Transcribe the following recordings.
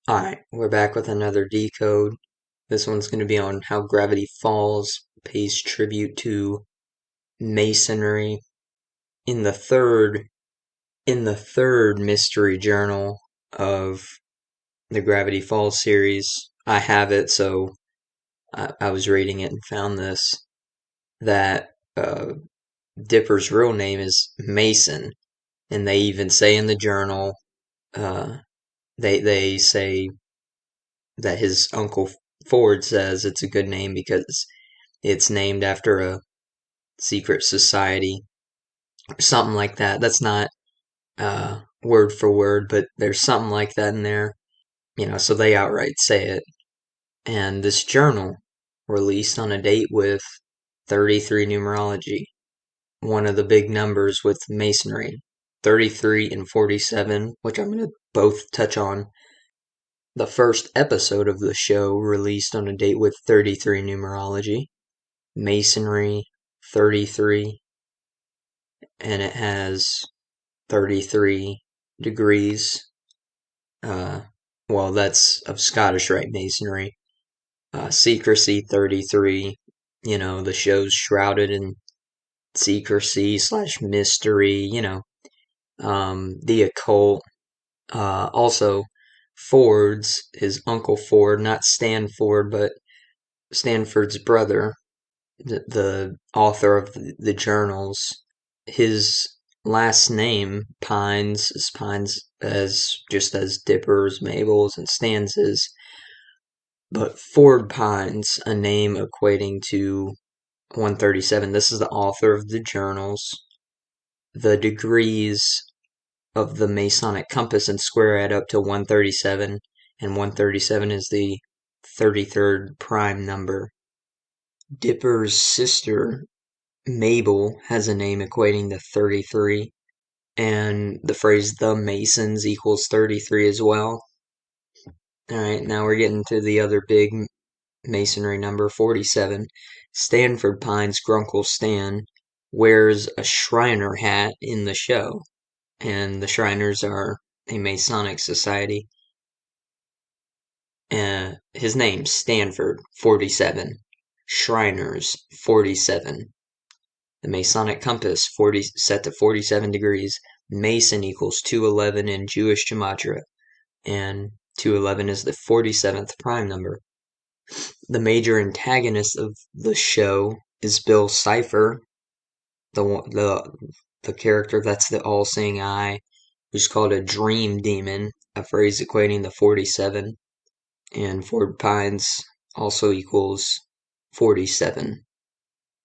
Alright, we're back with another decode. This one's going to be on how gravity falls pays tribute to Masonry. In the third mystery journal of the Gravity Falls series, I have it, so I was reading it and found this, that Dipper's real name is Mason, and they even say in the journal, they say that his uncle Ford says it's a good name because it's named after a secret society or something like that. That's not word for word, but there's something like that in there, so they outright say it. And this journal released on a date with 33 numerology, one of the big numbers with Masonry, 33 and 47, which I'm going to both touch on. The first episode of the show released on a date with 33 numerology, Masonry 33, and it has 33 degrees. Well, that's of Scottish Rite Masonry. Secrecy 33, the show's shrouded in secrecy / mystery, the occult. Also, Ford's, his Uncle Ford, not Stan Ford, but Stanford's brother, the author of the journals, his last name, Pines, is Pines just as Dippers, Mabel's, and Stan's, but Ford Pines, a name equating to 137. This is the author of the journals. The degrees of the Masonic compass and square add up to 137, and 137 is the 33rd prime number. Dipper's sister, Mabel, has a name equating to 33, and the phrase the Masons equals 33 as well. Alright, now we're getting to the other big Masonry number, 47. Stanford Pine's Grunkle Stan wears a Shriner hat in the show, and the Shriners are a Masonic society. His name's Stanford, 47. Shriners, 47. The Masonic compass, set to 47 degrees. Mason equals 211 in Jewish gematria, and 211 is the 47th prime number. The major antagonist of the show is Bill Cipher, the character that's the all-seeing eye, who's called a dream demon, a phrase equating to 47, and Ford Pines also equals 47.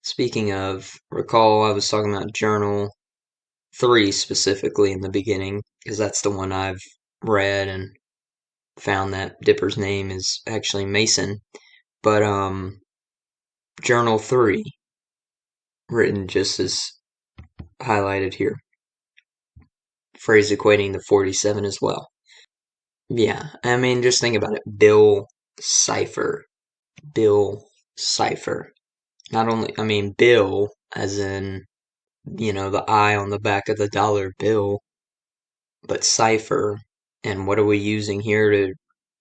Speaking of, recall I was talking about Journal 3 specifically in the beginning, because that's the one I've read and found that Dipper's name is actually Mason. But Journal 3, written just as highlighted here, phrase equating to 47 as well. Yeah, I mean, just think about it. Bill Cipher. Bill Cipher. Not only, I mean, Bill, as in, the I on the back of the dollar bill, but cipher. And what are we using here to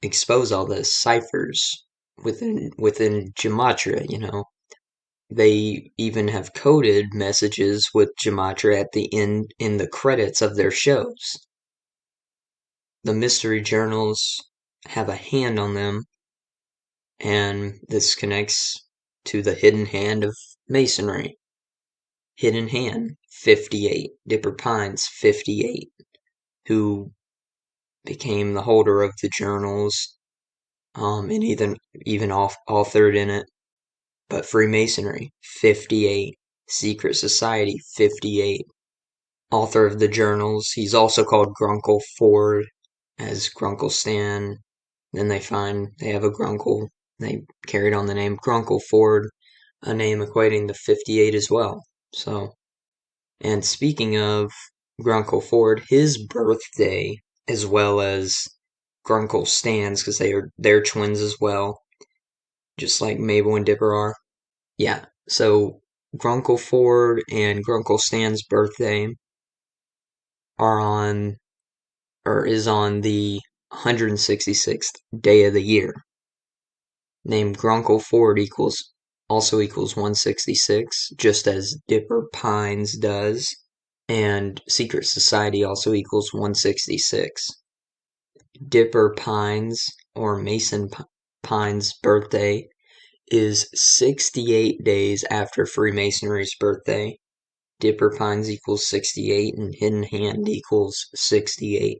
expose all this? Ciphers within gematria, They even have coded messages with gematria at the end in the credits of their shows. The mystery journals have a hand on them, and this connects to the hidden hand of Masonry. Hidden hand, 58. Dipper Pines, 58, who became the holder of the journals, and even authored in it. But Freemasonry, 58. Secret Society, 58. Author of the journals. He's also called Grunkle Ford, as Grunkle Stan. Then they have a Grunkle. They carried on the name Grunkle Ford, a name equating to 58 as well. So, and speaking of Grunkle Ford, his birthday, as well as Grunkle Stan's, because they're twins as well, just like Mabel and Dipper are. Yeah, so Grunkle Ford and Grunkle Stan's birthday is on the 166th day of the year. Name Grunkle Ford also equals 166, just as Dipper Pines does. And Secret Society also equals 166. Dipper Pines, or Mason Pine's birthday, is 68 days after Freemasonry's birthday. Dipper Pines equals 68 and Hidden Hand equals 68.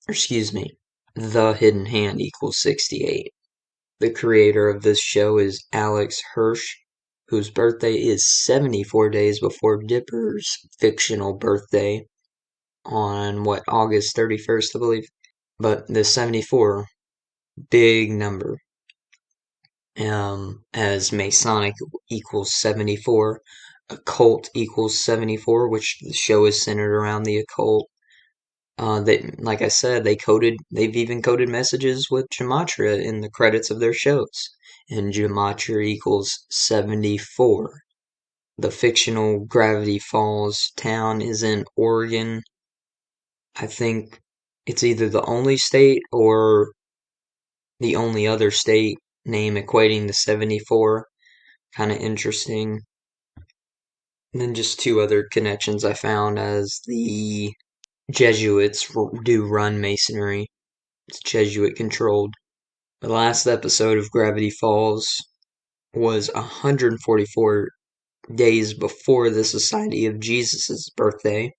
Excuse me, The Hidden Hand equals 68. The creator of this show is Alex Hirsch, whose birthday is 74 days before Dipper's fictional birthday on, August 31st, I believe. But the 74, big number. As Masonic equals 74, occult equals 74, which the show is centered around the occult. Like I said, they've even coded messages with gematria in the credits of their shows. And gematria equals 74. The fictional Gravity Falls town is in Oregon. I think it's either the only state or the only other state name equating to 74. Kind of interesting. And then just two other connections I found, as the Jesuits do run Masonry. It's Jesuit controlled. The last episode of Gravity Falls was 144 days before the Society of Jesus' birthday,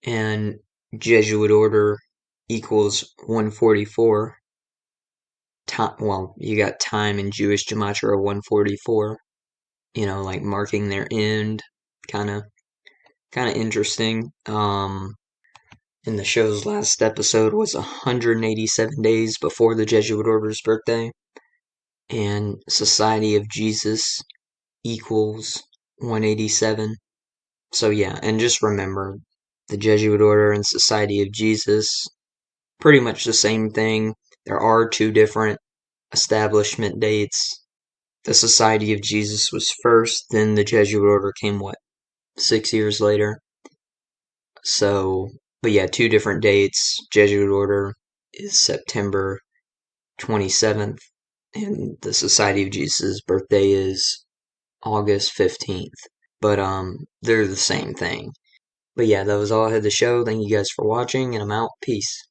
and Jesuit order equals 144. Well, you got time in Jewish gematria 144, like marking their end. Kind of interesting. And the show's last episode was 187 days before the Jesuit order's birthday, and Society of Jesus equals 187. So yeah, and just remember, the Jesuit order and Society of Jesus, pretty much the same thing. There are two different establishment dates. The Society of Jesus was first, then the Jesuit order came, 6 years later? So, but yeah, two different dates. Jesuit order is September 27th, and the Society of Jesus' birthday is August 15th. But they're the same thing. But yeah, that was all I had to show. Thank you guys for watching, and I'm out. Peace.